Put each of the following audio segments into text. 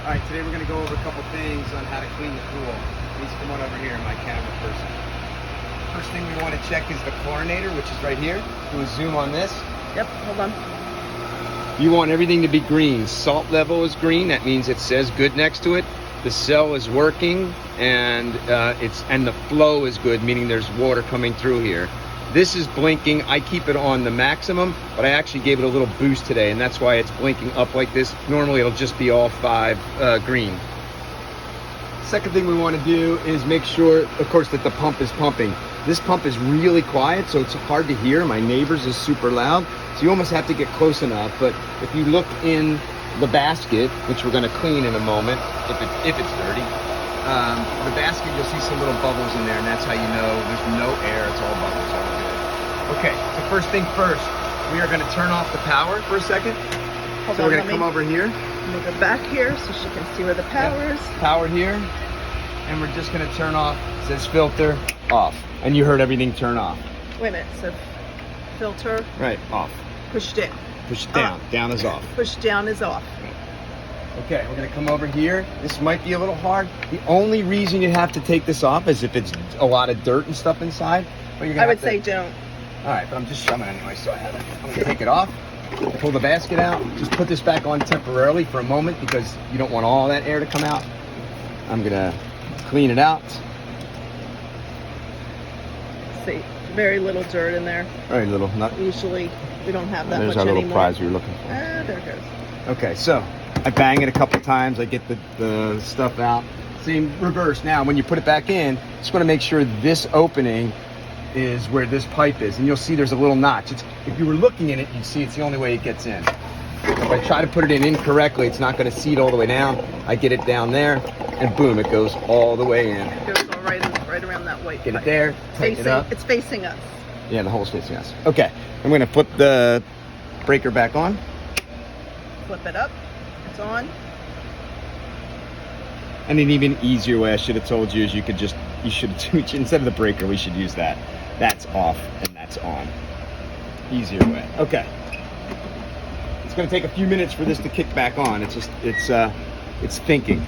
All right, today we're going to go over a couple things on how to clean the pool. Please come on over here, my camera person. First thing we want to check is the chlorinator, which is right here. Do a zoom on this. Yep, hold on. You want everything to be green. Salt level is green. That means it says good next to it. The cell is working, and the flow is good, meaning there's water coming through here. This is blinking. I keep it on the maximum, but I actually gave it a little boost today, and that's why it's blinking up like this. Normally it'll just be all 5 green. Second thing we want to do is make sure, of course, that the pump is pumping. This pump is really quiet, so it's hard to hear. My neighbor's is super loud, so you almost have to get close enough. But if you look in the basket, which we're going to clean in a moment, if it's dirty, the basket, you'll see some little bubbles in there, and that's how you know there's no air. It's all bubbles, all good. Okay, so first thing first, we are going to turn off the power for a second. Hold So on, we're going to come over here. Move it back here so she can see where the power is. Power here, and we're just going to turn off. It says filter off, and you heard everything turn off. Wait a minute, so filter, Right, off. push down. Push it down. Down is off. Push down is off. Okay, we're gonna come over here. This might be a little hard. The only reason you have to take this off is if it's a lot of dirt and stuff inside. But you're gonna I would have to- say don't. All right, but I'm just shoving anyway, so I have it. I'm gonna take it off, pull the basket out, just put this back on temporarily for a moment because you don't want all that air to come out. I'm gonna clean it out. See, very little dirt in there. Very little, not. Usually we don't have that There's much our little anymore. prize we were looking for. Ah, there it goes. Okay, so I bang it a couple times. I get the stuff out. Same reverse. Now, when you put it back in, just want to make sure this opening is where this pipe is, and you'll see there's a little notch. If you were looking in it, you'd see it's the only way it gets in. If I try to put it in incorrectly, it's not going to seat all the way down. I get it down there, and boom, it goes all the way in. It goes all right around that white Get it pipe. there, tighten it up. It's facing us. Yeah, the whole facing us. Okay, I'm going to flip the breaker back on. Flip it up. It's on. And an even easier way I should have told you is you should instead of the breaker, we should use that. That's off and that's on. Easier way. Okay. It's going to take a few minutes for this to kick back on. It's thinking.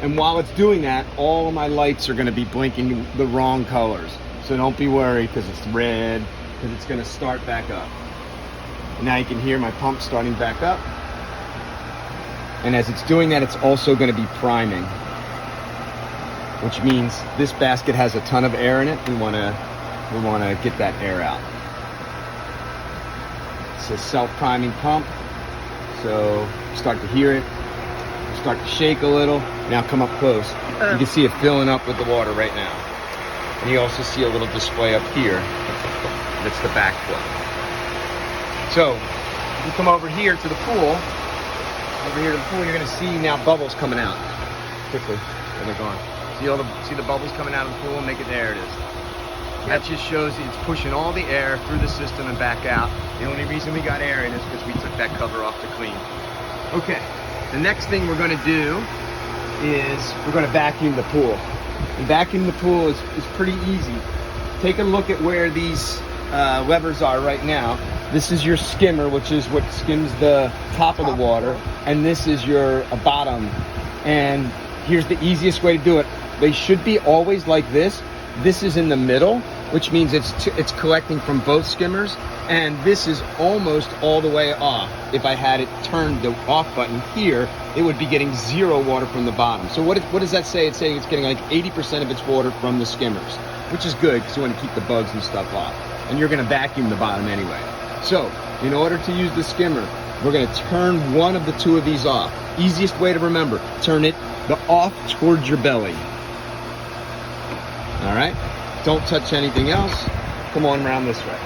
And while it's doing that, all of my lights are going to be blinking the wrong colors. So don't be worried because it's red, because it's going to start back up. And now you can hear my pump starting back up. And as it's doing that, it's also going to be priming, which means this basket has a ton of air in it. We want to get that air out. It's a self-priming pump, so start to hear it, start to shake a little. Now come up close. You can see it filling up with the water right now. And you also see a little display up here. That's the backflow. So you come over here to the pool. Over here to the pool, you're going to see now bubbles coming out quickly when they're gone. See the bubbles coming out of the pool? There it is. That just shows it's pushing all the air through the system and back out. The only reason we got air in is because we took that cover off to clean. Okay, the next thing we're going to do is we're going to vacuum the pool. And vacuum the pool is pretty easy. Take a look at where these levers are right now. This is your skimmer, which is what skims the top of the water, and this is your bottom. And here's the easiest way to do it. They should be always like this. This is in the middle, which means it's collecting from both skimmers, and this is almost all the way off. If I had it turned the off button here, it would be getting 0 water from the bottom. So what does that say? It's saying it's getting like 80% of its water from the skimmers, which is good because you want to keep the bugs and stuff off. And you're going to vacuum the bottom anyway. So, in order to use the skimmer, we're going to turn one of the 2 of these off. Easiest way to remember, turn the off towards your belly. All right? Don't touch anything else. Come on around this way.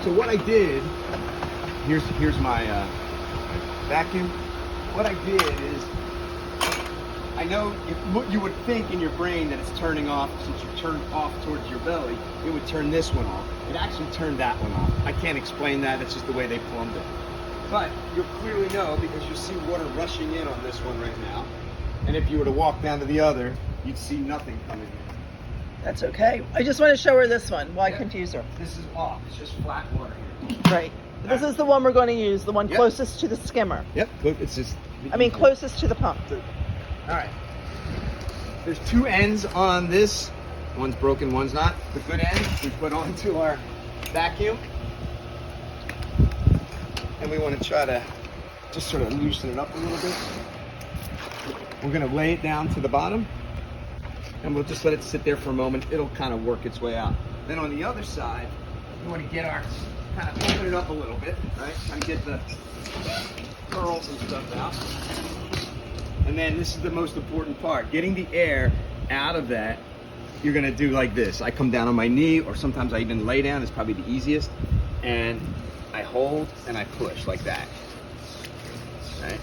So what I did, here's my vacuum. What I did is, I know you would think in your brain that it's turning off, since you turned off towards your belly, it would turn this one off. It actually turned that one off. I can't explain that, it's just the way they plumbed it. But you'll clearly know because you see water rushing in on this one right now. And if you were to walk down to the other, you'd see nothing coming in. That's okay. I just want to show her this one. Why confuse her? This is off. It's just flat water here. Right. This is the one we're going to use, the one Yep. closest to the skimmer. Yep. Look, it's just. I mean, closest to the pump. All right. There's two ends on this. One's broken, one's not. The good end we put onto our vacuum. And we want to try to just sort of loosen it up a little bit. We're going to lay it down to the bottom. And we'll just let it sit there for a moment. It'll kind of work its way out. Then on the other side, we want to get our, kind of open it up a little bit, right? Kind of get the curls and stuff out. And then this is the most important part, getting the air out of that. You're gonna do like this. I come down on my knee, or sometimes I even lay down, it's probably the easiest. And I hold and I push like that, right?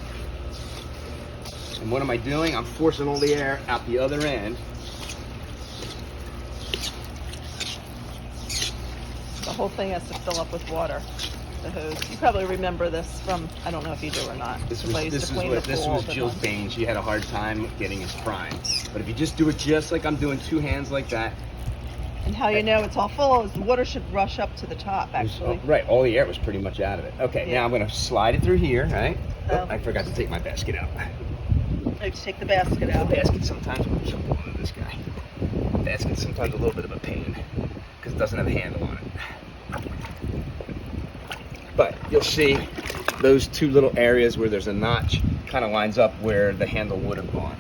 And what am I doing? I'm forcing all the air out the other end. The whole thing has to fill up with water. The hose. You probably remember this from, I don't know if you do or not. This I used to clean the pool all was the Jill's time. bane. She had a hard time getting his prime. But if you just do it just like I'm doing, two hands like that. And how you know it's all full is the water should rush up to the top, actually. Right, all the air was pretty much out of it. Okay, Yeah. now I'm gonna slide it through here, right? Oh. I forgot to take my basket out. Let's take the basket out. The basket sometimes, oops, I'm pulling this guy. The basket's sometimes a little bit of a pain because it doesn't have a handle on it. But you'll see those two little areas where there's a notch kind of lines up where the handle would have gone.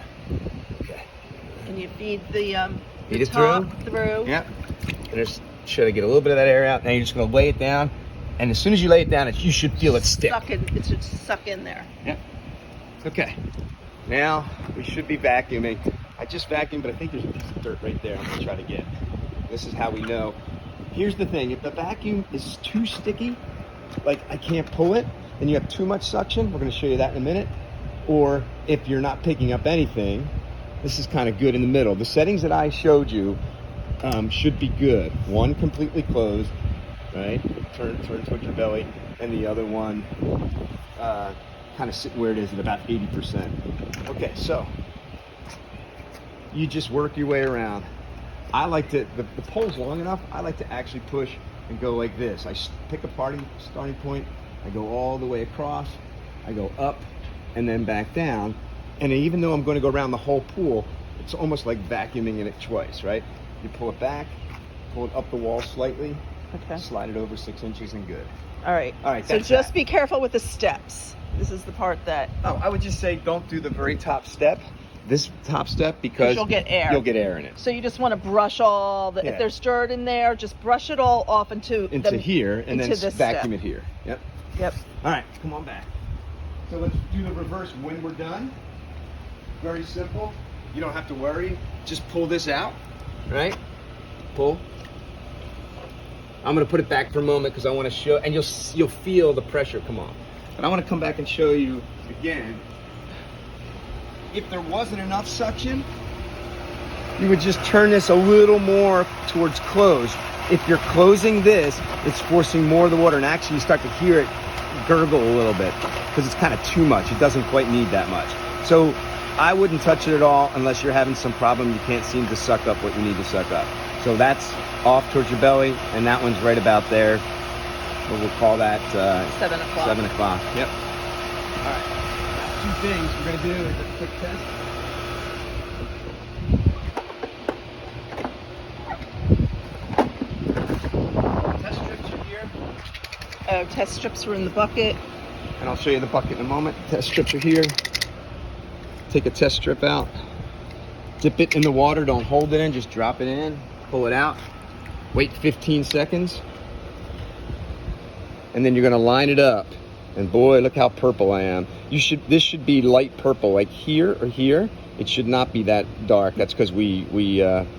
Okay. And you feed the Feed it top through. Yep. And there's, try to get a little bit of that air out. Now you're just gonna lay it down. And as soon as you lay it down, you should feel it stick. It should suck in there. Yep. Okay. Now we should be vacuuming. I just vacuumed, but I think there's a piece of dirt right there I'm gonna try to get. This is how we know. Here's the thing, if the vacuum is too sticky, like I can't pull it, and you have too much suction, we're gonna show you that in a minute. Or if you're not picking up anything, this is kind of good in the middle. The settings that I showed you should be good. One completely closed, right? Turn towards your belly, and the other one kind of sitting where it is at about 80%. Okay, so you just work your way around. I like to, the pole's long enough, I like to actually push and go like this. I pick a starting point, I go all the way across, I go up and then back down. And even though I'm going to go around the whole pool, it's almost like vacuuming in it twice, right? You pull it back, pull it up the wall slightly, Okay. slide it over 6 inches and good. All right. All right, So that's just that. be careful with the steps. This is the part that Oh, I would just say don't do the very top step, this top step, because you'll get air. You'll get air in it. So you just want to brush all the, Yeah. if there's dirt in there, just brush it all off into Here, and into then this vacuum step. it here. Yep. Yep. All right, come on back. So let's do the reverse when we're done. Very simple. You don't have to worry. Just pull this out, right? Pull. I'm gonna put it back for a moment because I want to show, and you'll feel the pressure come on. But I want to come back and show you again. If there wasn't enough suction, you would just turn this a little more towards close. If you're closing this, it's forcing more of the water, and actually you start to hear it gurgle a little bit because it's kind of too much. It doesn't quite need that much. So I wouldn't touch it at all unless you're having some problem. You can't seem to suck up what you need to suck up. So that's off towards your belly, and that one's right about there. We'll call that 7 o'clock. 7 o'clock. Yep. All right. Now, 2 things we're going to do is a quick test. Test strips are here. Oh, test strips were in the bucket. And I'll show you the bucket in a moment. Test strips are here. Take a test strip out. Dip it in the water. Don't hold it in. Just drop it in. Pull it out. Wait 15 seconds. And then you're going to line it up. And boy, look how purple I am. This should be light purple, like here or here. It should not be that dark. That's because we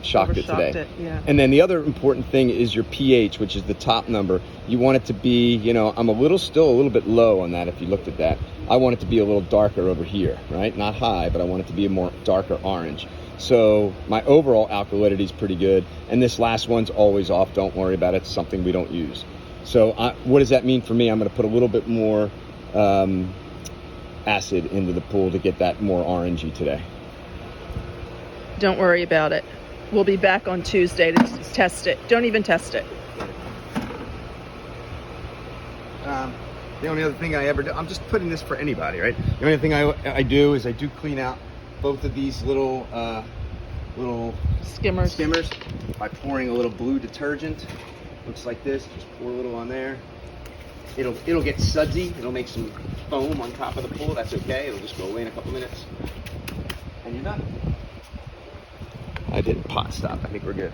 shocked it today. Overshocked it, yeah. And then the other important thing is your pH, which is the top number. You want it to be, I'm still a little bit low on that if you looked at that. I want it to be a little darker over here, right? Not high, but I want it to be a more darker orange. So my overall alkalinity is pretty good. And this last one's always off. Don't worry about it. It's something we don't use. So what does that mean for me? I'm going to put a little bit more acid into the pool to get that more orangey today. Don't worry about it. We'll be back on Tuesday to test it. Don't even test it. The only other thing I ever do, I'm just putting this for anybody, right? The only thing I do is I do clean out both of these little Skimmers. by pouring a little blue detergent. Looks like this. Just pour a little on there. It'll get sudsy. It'll make some foam on top of the pool. That's okay. It'll just go away in a couple minutes, and you're done. I did pot stop. I think we're good.